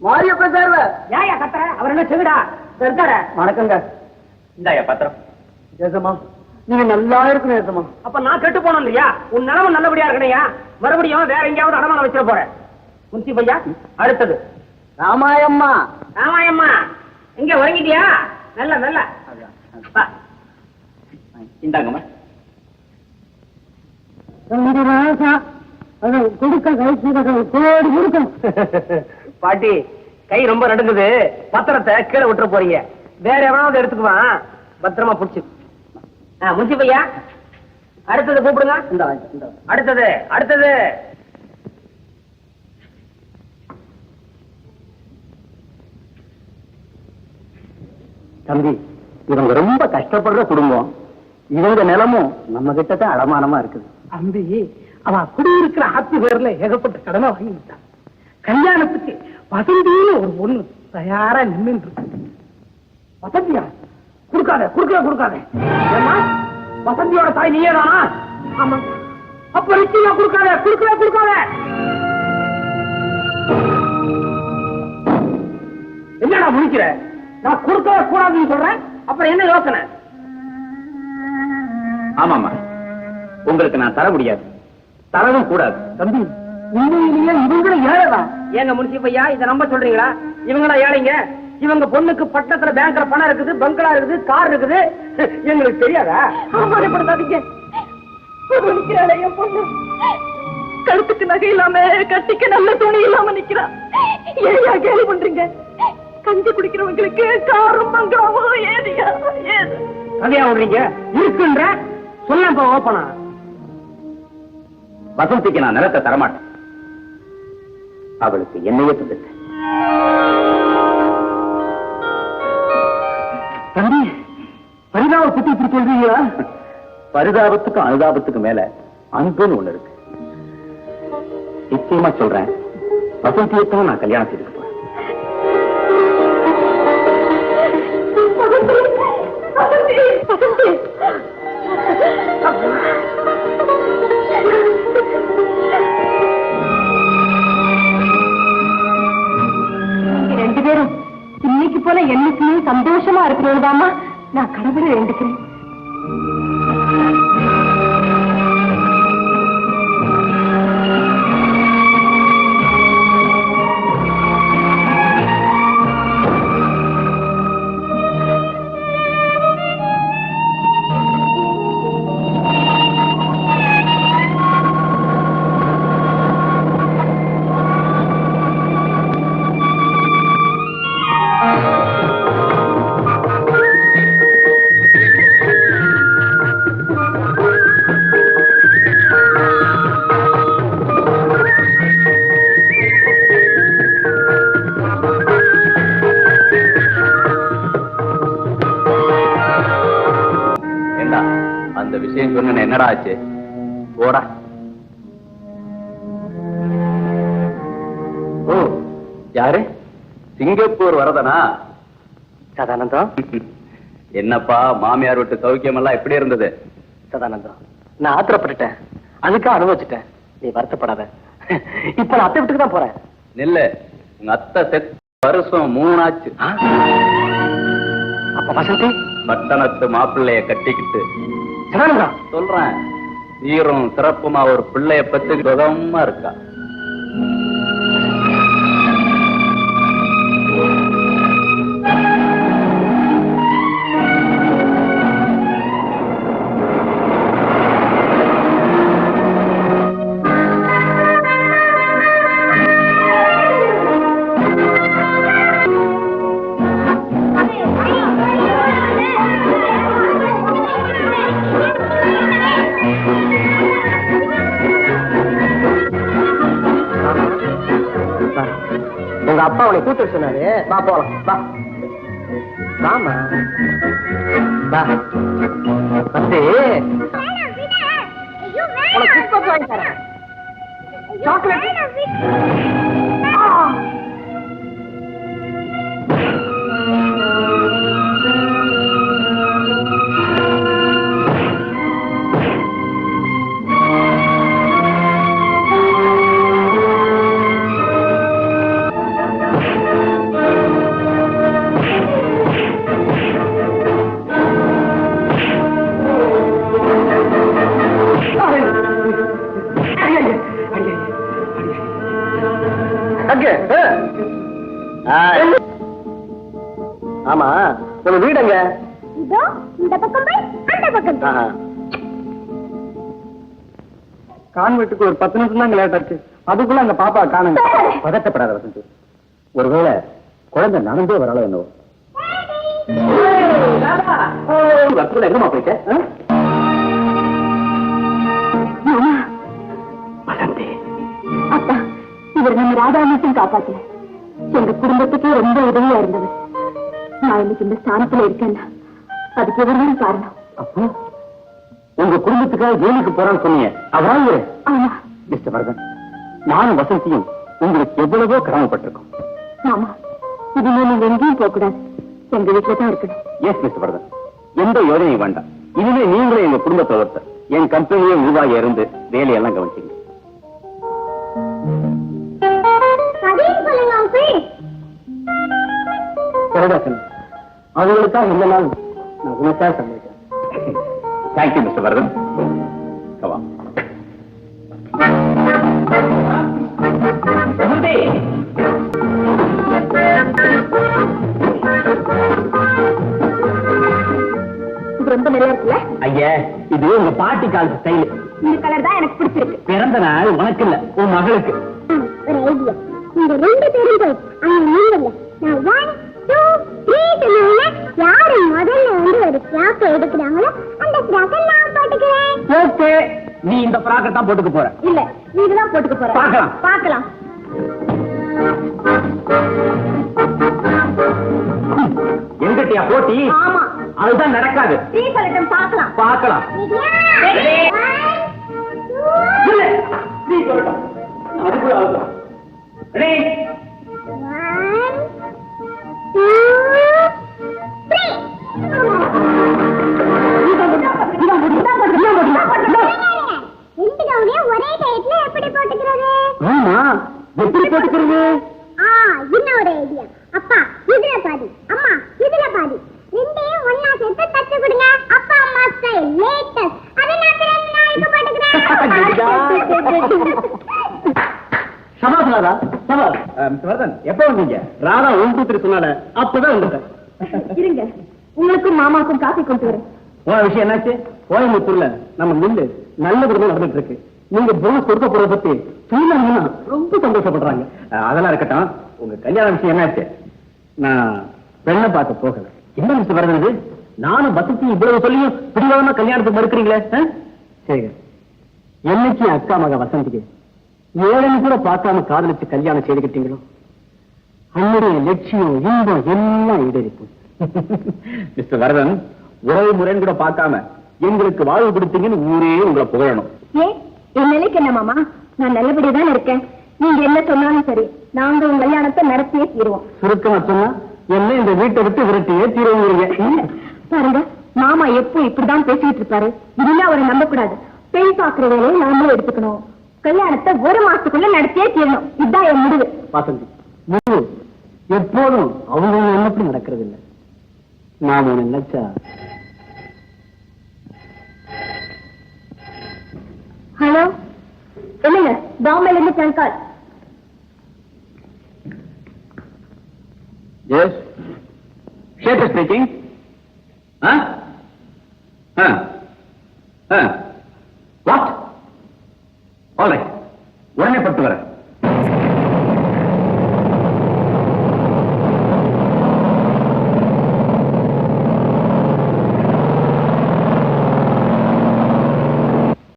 Mariappa sir ஏயா கத்துற? அவர் என்ன செவிடா இருக்கார? வணக்கங்க. இந்தாயா பத்திரம். ஏசமா நீங்க நல்லா இருக்கணும் ஏசமா. அப்ப நான் கெட்டு போனோம் இல்லையா? உன் நிலம நல்லபடியா இருக்கணையா? மறுபடியும் வேற எங்கேயாவது அடமான வச்சிட போறேன். முன்சி பையா அடுத்தது ராமாயம்மா. ராமாயம்மா எங்க உறங்கிட்டியா? நல்ல நல்ல இந்தாங்கம்மா. பாட்டி கை ரொம்ப நடுங்குது. பத்திரத்தை கீழே விட்டுற போறீங்க. வேற எவனாவது எடுத்துக்குவான். பத்திரமா புடிச்சு. முன்சி பையா அடுத்தது கூப்பிடுங்க. அடுத்தது அடுத்தது தம்பி, இவங்க ரொம்ப கஷ்டப்படுற குடும்பம். இவங்க நிலமும் நம்ம கிட்டதான் அடமானமா இருக்குது. தம்பி அவன் குடியிருக்கிற ஆத்து பேர்ல ஏகப்பட்ட கடனை வாங்கிட்டான். கல்யாணத்துக்கு வசந்தின்னு ஒரு பொண்ணு தயாரா நின்று இருக்கு. வசந்தியா? கொடுக்காத கொடுக்காத. ஏன்னா வசந்தியோட தாய் நீயே தானா? ஆமா. அப்ப நிச்சயமா கொடுக்காத. என்னடா முடிக்கிற? நான் கொடுக்கவே கூடாதுன்னு சொல்றேன். அப்புறம் என்ன யோசனை? ஆமாமா, உங்களுக்கு நான் தர முடியாது, தரவும் கூடாது. தம்பி உண்மையிலேயே இவங்கள ஏழைதான். ஏங்க முன்சிபையா இதை நம்ப சொல்றீங்களா? இவங்களா ஏழைங்க? இவங்க பொண்ணுக்கு பட்டத்துல பேங்க்ல பணம் இருக்குது, பங்களா இருக்குது, கார் இருக்குது. எங்களுக்கு தெரியாதா? அவமானப்படுத்தாதீங்க. என் பொண்ணு கழுத்துக்கு நகை இல்லாம, கட்டிக்க நல்ல துணி இல்லாம நிக்கிறா. ஏயா கேள்வி பண்றீங்க? கஞ்சி குடிக்கிறவங்களுக்கு காரும் பங்களாவும் ஏதியா? ஏது கதையா விடுறீங்க? இருக்குன்ற சொல்ல ஓப்பனா. வசந்திக்கு நான் நிலத்தை தரமாட்டேன். அவளுக்கு என்னையே தந்துட்டேன். தம்பி, பரிதாப பத்தி இப்படி சொல்றீங்களா? பரிதாபத்துக்கும் அனுதாபத்துக்கு மேல அன்புன்னு ஒண்ணு இருக்கு. நிச்சயமா சொல்றேன், வசந்தியத்தான் நான் கல்யாணம் செய்துக்க போறேன். ரெண்டு பேரும் இன்னைக்கு போல என்னைக்குமே சந்தோஷமா இருக்கிறதாமா நான் கடவுளை வேண்டிக்கிறேன். அந்த விஷயம் சொன்ன என்னடா ஆச்சு? போடா. ஓ, யாரு? சிங்கப்பூர் வரதனா? சதானந்தம். என்னப்பா மாமியார் விட்டு சௌக்கியம் எல்லாம் எப்படி இருந்தது? சதானந்தம், நான் ஆத்திரப்பட்டுட்டேன், அதுக்காக அனுபவிச்சுட்டேன். நீ வருத்தப்படாத. இப்ப நான் அத்தை வீட்டுக்கு தான் போறேன். நெல்லு, உங்க அத்தை செத்து வருஷம் 3 ஆச்சு. அப்ப வசந்தி பட்டணத்து மாப்பிள்ளைய கட்டிக்கிட்டு சதானந்தம் சொல்றேன், சீரும் சிறப்புமா ஒரு பிள்ளைய பத்தி சுகமா இருக்கா. உங்க அப்பா உன்னை கூட்டு சொன்னாரு. வா போலாம். வா வாமா வா. வந்து உனக்கு பிஸ்கட் வாங்கி தரேன். சாக்லேட். இங்க ஆமா உங்க வீடுங்க இதோ இந்த பக்கம் போய் அந்த பக்கம் போய். கான்வெட்டுக்கு ஒரு 10 நிமிஷம் தான் லேட் ஆச்சு, அதுக்குள்ள அந்த பாப்பா காணுங்க. பதட்டப்படாத வசந்தி, ஒருவேளை குழந்தை நடந்தே வராளோ என்னவோ. எங்கம்மா போயிட்ட? மாமா, வசந்தி, அப்பா இவர் நம்ம ராதாமத்தையும் காப்பாத்தல, எங்க குடும்பத்துக்கே ரொம்ப உதவியா இருந்தவர். நான் இன்னைக்கு இந்த ஸ்தானத்துல இருக்கேன்னா அதுக்கு இவர்தான் காரணம். அப்போ உங்க குடும்பத்துக்காக ஜெயிலுக்கு போறான்னு சொன்னீங்க, அதாவது ஆமா மிஸ்டர் வரதன், நானும் வசந்தியும் உங்களுக்கு எவ்வளவோ கிராமப்பட்டிருக்கோம். ஆமா, இனிமே நீங்க எங்கேயும் போக கூடாது, எங்க வீட்டுல தான் இருக்கணும். எஸ் மிஸ்டர் வரதன், எந்த யோஜனையும் வேண்டாம். இனிமே நீங்களே எங்க குடும்பத்தை ஒருத்தர், என் கம்பெனியே நிர்வாகியா இருந்து வேலையெல்லாம் கவனிச்சீங்க. அவங்களுக்காக இந்த நாள் நான் உனக்காக சமைக்கிறேன். Thank you mister Varadhan. கவா ரொம்ப நல்லா இருக்குல்ல? ஐயா, இது உங்க பாட்டி காலத்து ஸ்டைல். இந்த கலர் தான் எனக்கு பிடிச்சிருக்கு. பிறந்த நாள் உனக்கு இல்ல, உன் மகளுக்கு. ஒரு ஐடியா, இந்த 2 பேரும் போய் அவங்க நீங்கல்ல, நான் 1 2 3 சொன்னேன்னா யாரு முதல்ல வந்து ஒரு ஃப்ராக் எடுக்கிறாங்களோ அந்த ஃப்ராக்கை நான் போட்டுக்கிறேன். ஓகே, நீ இந்த ஃப்ராக்கை தான் போட்டுக்க போற. இல்ல, நீங்க தான் போட்டுக்க போற. பார்க்கலாம். பார்க்கலாம். எங்கிட்டயா போட்டி? ஆமா, அதுதான் நடக்காது. ஃப்ரீ சொல்லட்டும், பார்க்கலாம். பார்க்கலாம். இல்ல, நீ சொல்லட்டும். அதுக்குள்ள ஆகும். ரெடி? 1 2 ஒரே டைட்ல எப்படி போட்டுக்கிறது? ஆமா, எப்படி போட்டுக்கிறது? இன்னொரு ஐடியா. அப்பா இதுல பாதி, அம்மா இதுல பாதி, ரெண்டையும் ஒண்ணா சேர்த்து தச்சு கொடுங்க. அப்பா அம்மா ஸ்டைல் லேட்டஸ்ட். அதை நான் போட்டுக்கிறேன். சபாஸ் ராதா, சபாஸ். மிஸ்டர் வரதன், எப்ப வந்தீங்க? ராதா 1 2 3 சொன்னால அப்பதான் வந்துட்டேன். இருங்க, உங்களுக்கும் மாமாவுக்கும் காஃபி கொண்டு வரேன். போன விஷயம் என்னாச்சு? கோயம்புத்தூர்ல நம்ம மில்லு நல்ல விதமா நடந்துட்டு இருக்கு. நீங்க போனஸ் கொடுக்க போறத பத்தி சொன்னா ரொம்ப சந்தோஷப்படுறாங்க. அதெல்லாம் இருக்கட்டும், உங்க கல்யாண விஷயம் என்னாச்சு? நான் பெண்ணை பார்க்க போகல. என்ன மிஸ்டர் வரது, நானும் வசதி இவ்வளவு சொல்லியும் பிடிவாதமா கல்யாணத்துக்கு மறுக்கிறீங்களே? சரி, என்னைக்கு அக்கா மக வசந்திக்கு 7 கூட பார்க்காம காதலிச்சு கல்யாணம் செய்துக்கிட்டீங்களோ அன்னுடைய லட்சியம் இன்பம் எல்லாம் ஈடேறிப்போம். மிஸ்டர் வரதன், உறவு முறைன்னு கூட பார்க்காம எங்களுக்கு வாழ்வு கொடுத்தீங்கன்னு ஊரே உங்களை புகழணும். ஏன் என் நிலைக்கு என்ன மாமா, நான் நல்லபடியா தான் இருக்கேன். நீங்க என்ன சொன்னாலும் சரி, நாங்க உங்க கல்யாணத்தை நடத்தியே தீருவோம். சுருக்கமா சொன்னா என்ன இந்த வீட்டை விட்டு விரட்டியே தீருவீங்க. பாருங்க, மாமா எப்போ இப்படிதான் பேசிட்டு இருப்பாரு. இதுல அவரை நம்ப கூடாது. பெண் பாக்குற வேலையை நாமளும் எடுத்துக்கணும். கல்யாணத்தை 1 மாசத்துக்குள்ள நடத்தியே தீரணும். இதுதான் என் முடிவு. வாசந்தி, முடிவு எப்போதும் அவங்க என்னப்படி நடக்கிறது இல்லை. நாம நினைச்சா. ஹலோ, என்னங்க, பாம்பேல இருந்து ஃபோன் கால். எஸ், ஷேட் ஸ்பீக்கிங். வாட்? ஆல் ரைட், உடனே பட்டு வரேன்.